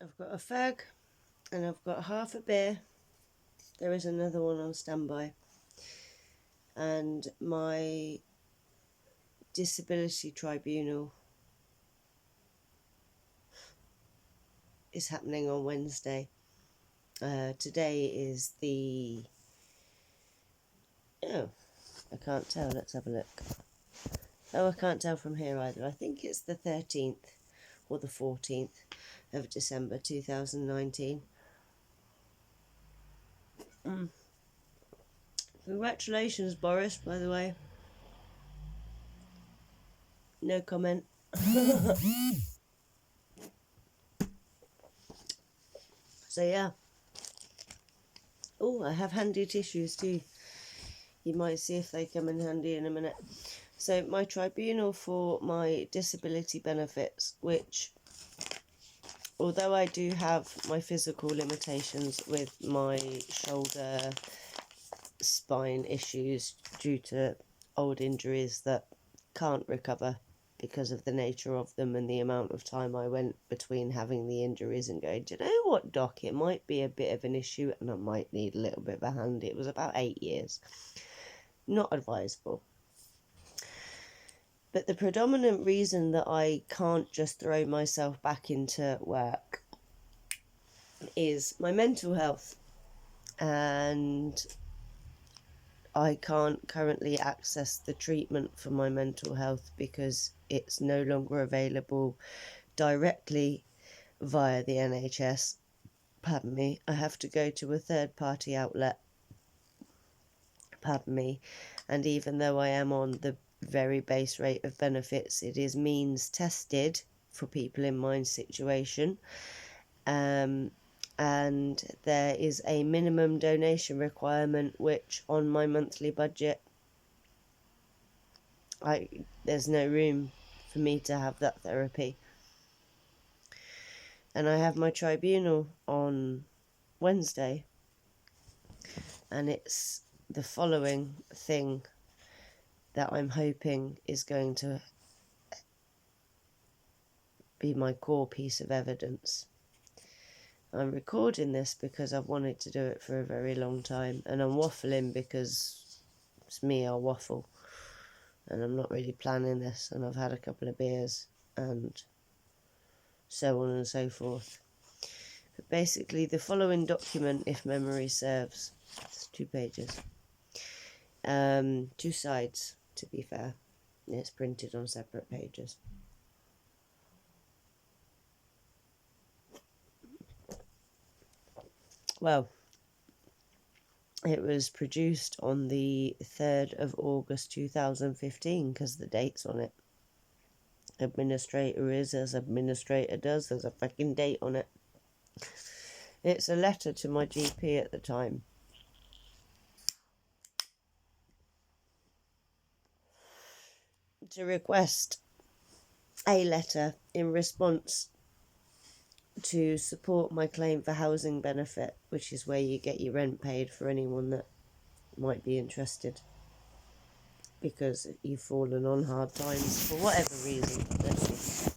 I've got a fag and I've got half a beer. There is another one on standby. And my disability tribunal is happening on Wednesday. Today is the... Oh, I can't tell. Let's have a look. Oh, I can't tell from here either. I think it's the 13th or the 14th of December 2019. Congratulations, Boris, by the way. No comment. So yeah. Oh, I have handy tissues too. You might see if they come in handy in a minute. So my tribunal for my disability benefits, which, although I do have my physical limitations with my shoulder, spine issues due to old injuries that can't recover because of the nature of them and the amount of time I went between having the injuries and going, do you know what, Doc, it might be a bit of an issue and I might need a little bit of a hand. It was about 8 years. Not advisable. But the predominant reason that I can't just throw myself back into work is my mental health. And I can't currently access the treatment for my mental health because it's no longer available directly via the NHS. Pardon me. I have to go to a third-party outlet. Pardon me. And even though I am on the very base rate of benefits, it is means tested for people in my situation. And there is a minimum donation requirement, which on my monthly budget, there's no room for me to have that therapy. And I have my tribunal on Wednesday, and it's the following thing that I'm hoping is going to be my core piece of evidence. I'm recording this because I've wanted to do it for a very long time, and I'm waffling because it's me, I'll waffle, and I'm not really planning this, and I've had a couple of beers and so on and so forth. But basically the following document, if memory serves, it's 2 pages, 2 sides to be fair, it's printed on separate pages. Well, it was produced on the 3rd of August 2015 because the date's on it. Administrator is as administrator does, there's a fucking date on it. It's a letter to my GP at the time. To request a letter in response to support my claim for housing benefit, which is where you get your rent paid for anyone that might be interested because you've fallen on hard times for whatever reason.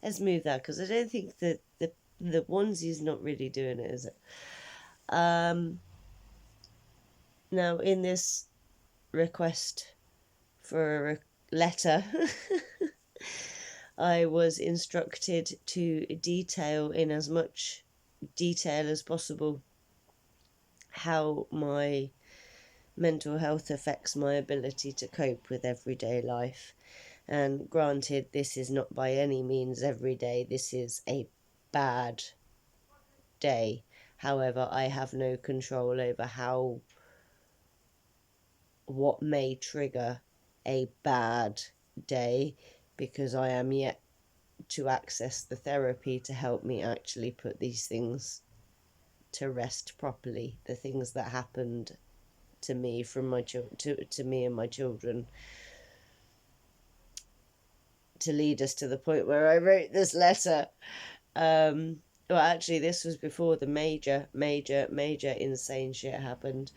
Let's move that, because I don't think that the onesie's not really doing it, is it? Now, in this request for a letter, I was instructed to detail in as much detail as possible how my mental health affects my ability to cope with everyday life. And granted, this is not by any means every day. This is a bad day. However, I have no control over what may trigger a bad day, because I am yet to access the therapy to help me actually put these things to rest properly. The things that happened to me from my to me and my children, to lead us to the point where I wrote this letter. Well, actually, this was before the major insane shit happened.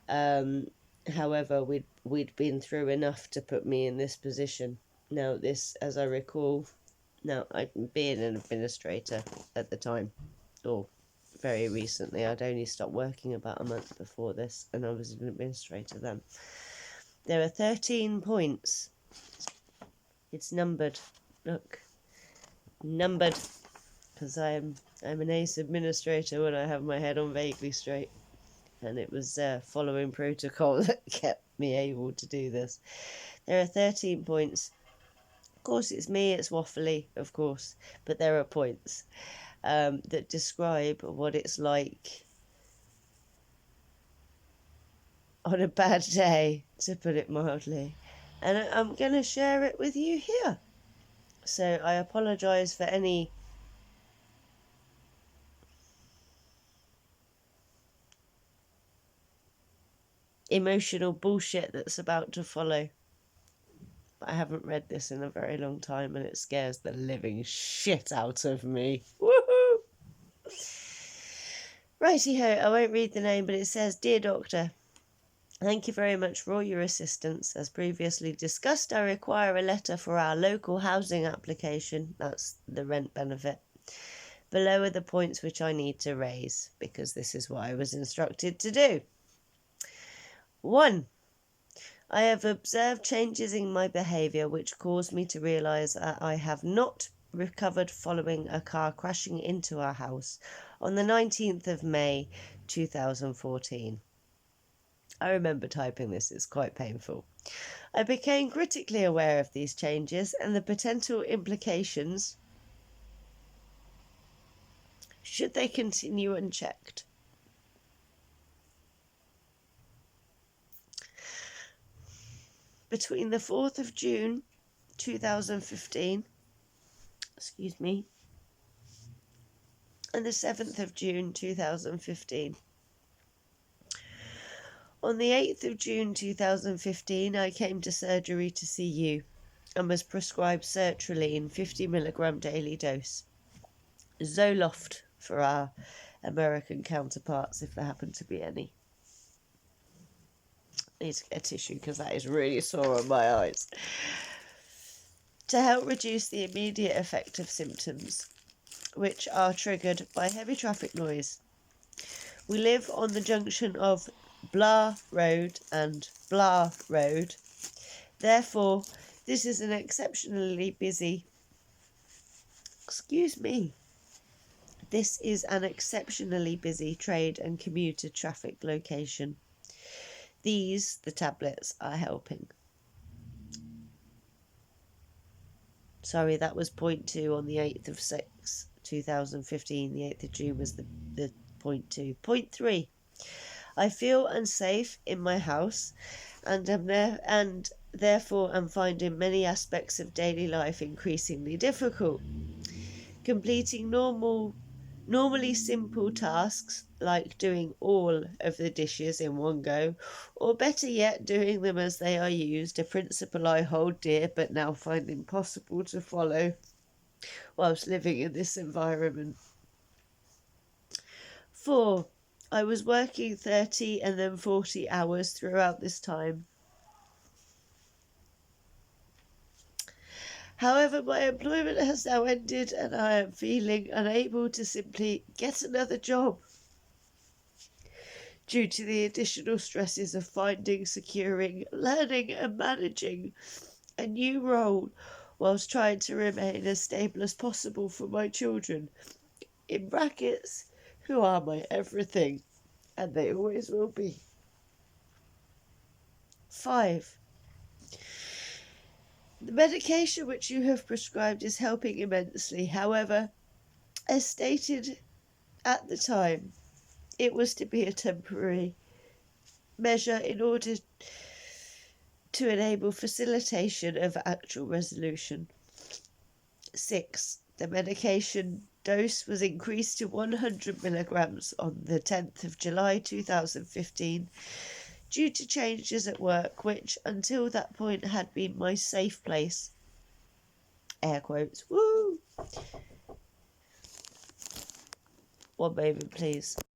However, we'd been through enough to put me in this position. Now, this, as I recall, now I'd been an administrator at the time, or very recently. I'd only stopped working about a month before this, and I was an administrator then. There are 13 points. It's numbered. Look. Numbered. Because I'm an ace administrator when I have my head on vaguely straight. And it was following protocol that kept me able to do this. There are 13 points. Of course, it's me, it's waffly, of course. But there are points that describe what it's like on a bad day, to put it mildly. And I'm going to share it with you here. So I apologise for any emotional bullshit that's about to follow. I haven't read this in a very long time and it scares the living shit out of me. Woohoo! Righty-ho, I won't read the name, but it says, Dear Doctor, thank you very much for all your assistance. As previously discussed, I require a letter for our local housing application. That's the rent benefit. Below are the points which I need to raise, because this is what I was instructed to do. 1. I have observed changes in my behaviour which cause me to realise that I have not recovered following a car crashing into our house on the 19th of May 2014. I remember typing this, it's quite painful. I became critically aware of these changes and the potential implications should they continue unchecked. Between the 4th of June 2015, and the 7th of June 2015. On the 8th of June 2015, I came to surgery to see you and was prescribed sertraline 50mg daily dose. Zoloft for our American counterparts, if there happen to be any. I need to get a tissue because that is really sore on my eyes. To help reduce the immediate effect of symptoms, which are triggered by heavy traffic noise. We live on the junction of Blah Road and Blah Road. Therefore, this is an exceptionally busy... This is an exceptionally busy trade and commuter traffic location. These, the tablets, are helping. Sorry, that was point 2 on the 8th of 6, 2015. The 8th of June was the point 2. Point 3. I feel unsafe in my house and therefore am finding many aspects of daily life increasingly difficult. Completing normally simple tasks like doing all of the dishes in one go, or better yet, doing them as they are used, a principle I hold dear but now find impossible to follow whilst living in this environment. 4. I was working 30 and then 40 hours throughout this time. However, my employment has now ended and I am feeling unable to simply get another job due to the additional stresses of finding, securing, learning and managing a new role whilst trying to remain as stable as possible for my children, in brackets, who are my everything, and they always will be. 5. The medication which you have prescribed is helping immensely. However, as stated at the time, it was to be a temporary measure in order to enable facilitation of actual resolution. 6. The medication dose was increased to 100mg on the 10th of July 2015 due to changes at work which until that point had been my safe place. Air quotes. Woo! One moment, please.